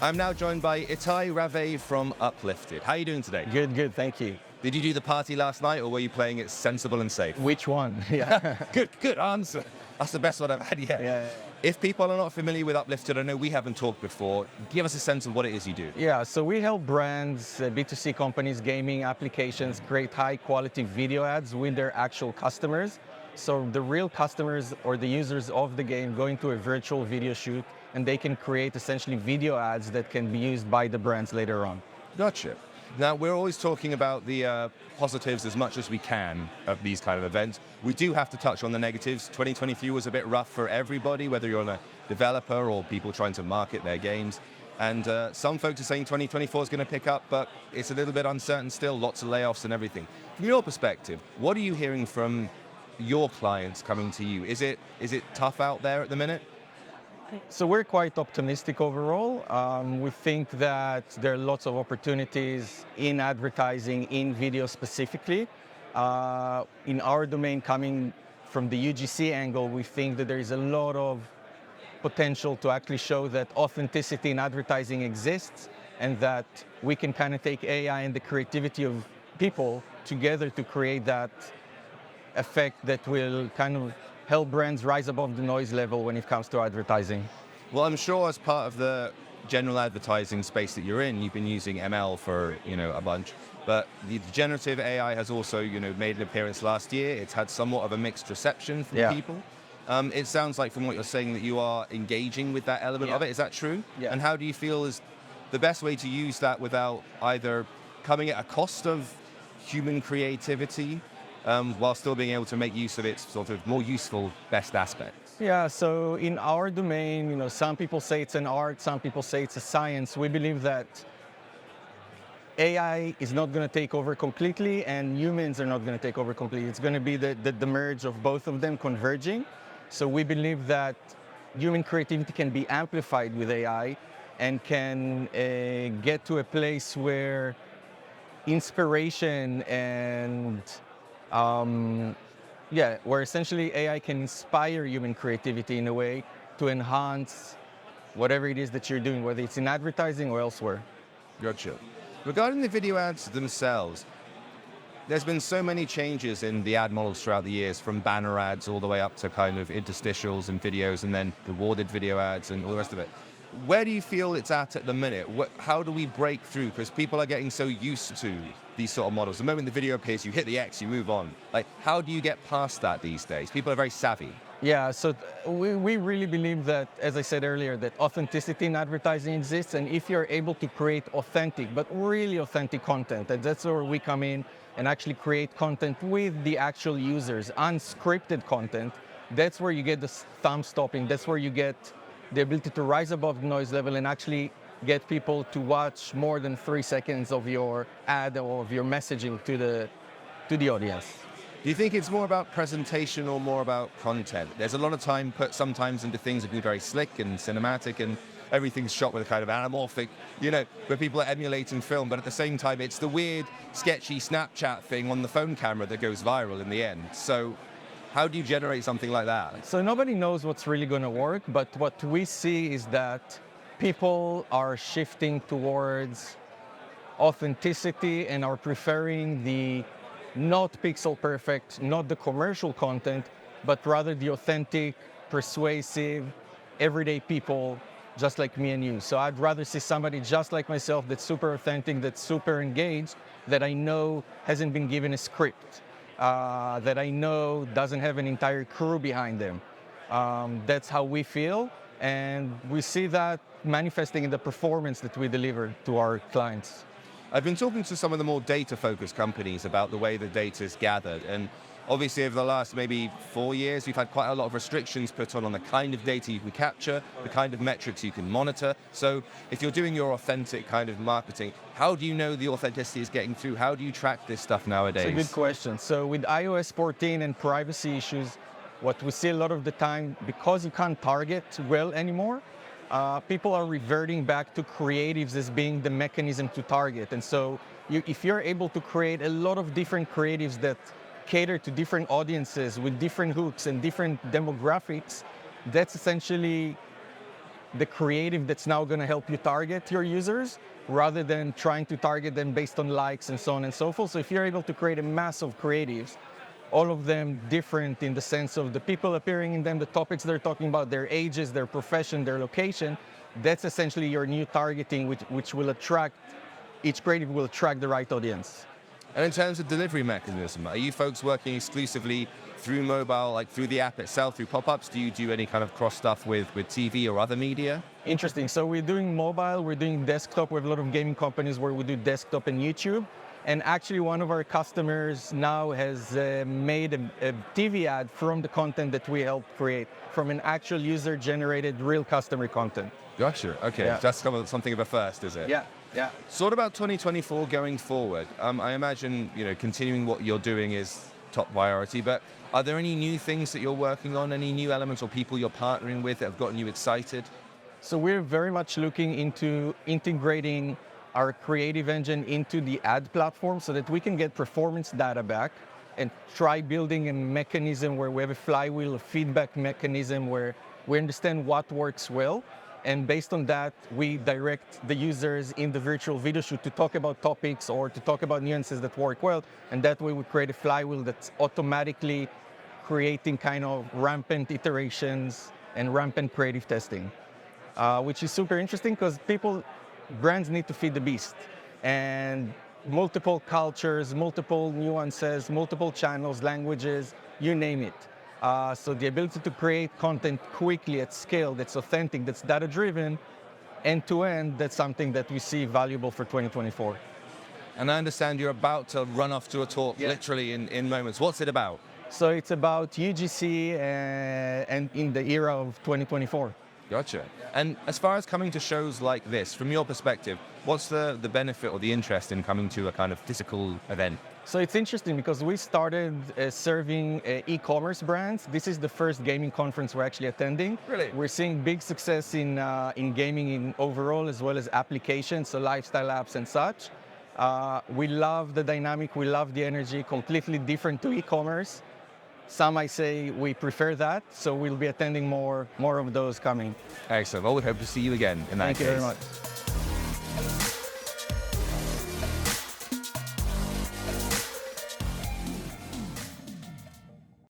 I'm now joined by Itai Raveh from Uplifted. How are you doing today? Good, thank you. Did you do the party last night, or were you playing it sensible and safe? Which one? Yeah. Good answer. That's the best one I've had yet. Yeah. If people are not familiar with Uplifted, I know we haven't talked before, give us a sense of what it is you do. Yeah, so we help brands, B2C companies, gaming applications create high quality video ads with their actual customers. So the real customers or the users of the game going to a virtual video shoot, and they can create essentially video ads that can be used by the brands later on. Gotcha. Now, we're always talking about the positives as much as we can of these kind of events. We do have to touch on the negatives. 2023 was a bit rough for everybody, whether you're a developer or people trying to market their games. And some folks are saying 2024 is going to pick up, but it's a little bit uncertain still, lots of layoffs and everything. From your perspective, what are you hearing from your clients coming to you? Is it tough out there at the minute? So we're quite optimistic overall. We think that there are lots of opportunities in advertising, in video specifically. In our domain, coming from the UGC angle, we think that there is a lot of potential to actually show that authenticity in advertising exists, and that we can kind of take AI and the creativity of people together to create that effect that will kind of help brands rise above the noise level when it comes to advertising. Well, I'm sure as part of the general advertising space that you're in, you've been using ML for, a bunch, but the generative AI has also, made an appearance last year. It's had somewhat of a mixed reception from people. It sounds like from what you're saying that you are engaging with that element of it. Is that true? Yeah. And how do you feel is the best way to use that without either coming at a cost of human creativity, while still being able to make use of its sort of more useful best aspects? Yeah, so in our domain, some people say it's an art, some people say it's a science. We believe that AI is not going to take over completely, and humans are not going to take over completely. It's going to be the merge of both of them converging. So we believe that human creativity can be amplified with AI and can get to a place where inspiration and where essentially AI can inspire human creativity in a way to enhance whatever it is that you're doing, whether it's in advertising or elsewhere. Gotcha. Regarding the video ads themselves, there's been so many changes in the ad models throughout the years, from banner ads all the way up to kind of interstitials and videos, and then rewarded video ads and all the rest of it. Where do you feel it's at the minute? How do we break through? Because people are getting so used to these sort of models. The moment the video appears, you hit the X, you move on. Like, how do you get past that these days? People are very savvy. Yeah, so we really believe that, as I said earlier, that authenticity in advertising exists, and if you're able to create authentic, but really authentic content, and that's where we come in and actually create content with the actual users, unscripted content, that's where you get the thumb stopping, that's where you get the ability to rise above the noise level and actually get people to watch more than 3 seconds of your ad or of your messaging to the audience. Do you think it's more about presentation or more about content? There's a lot of time put sometimes into things that be very slick and cinematic, and everything's shot with a kind of anamorphic, where people are emulating film, but at the same time, it's the weird, sketchy Snapchat thing on the phone camera that goes viral in the end. So how do you generate something like that? So nobody knows what's really going to work, but what we see is that people are shifting towards authenticity and are preferring the not pixel perfect, not the commercial content, but rather the authentic, persuasive, everyday people just like me and you. So I'd rather see somebody just like myself that's super authentic, that's super engaged, that I know hasn't been given a script, that I know doesn't have an entire crew behind them. That's how we feel, and we see that manifesting in the performance that we deliver to our clients. I've been talking to some of the more data-focused companies about the way the data is gathered, and obviously over the last maybe 4 years, we've had quite a lot of restrictions put on the kind of data you can capture, the kind of metrics you can monitor. So if you're doing your authentic kind of marketing, how do you know the authenticity is getting through? How do you track this stuff nowadays? It's a good question. So with iOS 14 and privacy issues, what we see a lot of the time, because you can't target well anymore, people are reverting back to creatives as being the mechanism to target. And so if you're able to create a lot of different creatives that cater to different audiences with different hooks and different demographics, that's essentially the creative that's now going to help you target your users rather than trying to target them based on likes and so on and so forth. So if you're able to create a mass of creatives, all of them different in the sense of the people appearing in them, the topics they're talking about, their ages, their profession, their location, that's essentially your new targeting, which will attract, each creative will attract the right audience. And in terms of delivery mechanism, are you folks working exclusively through mobile, like through the app itself, through pop-ups? Do you do any kind of cross stuff with TV or other media? Interesting. So we're doing mobile, we're doing desktop. We have a lot of gaming companies where we do desktop and YouTube. And actually one of our customers now has made a TV ad from the content that we helped create, from an actual user-generated real customer content. Gotcha. Okay, Yeah. that's kind of something of a first, is it? Yeah, yeah. So what about 2024 going forward? I imagine, continuing what you're doing is top priority, but are there any new things that you're working on, any new elements or people you're partnering with that have gotten you excited? So we're very much looking into integrating our creative engine into the ad platform so that we can get performance data back and try building a mechanism where we have a flywheel, a feedback mechanism where we understand what works well. And based on that, we direct the users in the virtual video shoot to talk about topics or to talk about nuances that work well. And that way we create a flywheel that's automatically creating kind of rampant iterations and rampant creative testing, which is super interesting because brands need to feed the beast. And multiple cultures, multiple nuances, multiple channels, languages, you name it. So the ability to create content quickly at scale that's authentic, that's data-driven, end-to-end, that's something that we see valuable for 2024. And I understand you're about to run off to a talk literally in moments. What's it about? So it's about UGC and in the era of 2024. Gotcha. And as far as coming to shows like this, from your perspective, what's the benefit or the interest in coming to a kind of physical event? So it's interesting because we started serving e-commerce brands. This is the first gaming conference we're actually attending. Really? We're seeing big success in gaming in overall as well as applications, so lifestyle apps and such. We love the dynamic, we love the energy, completely different to e-commerce. Some might say we prefer that, so we'll be attending more of those coming. Excellent. Well, we hope to see you again in that case. Thank you very much.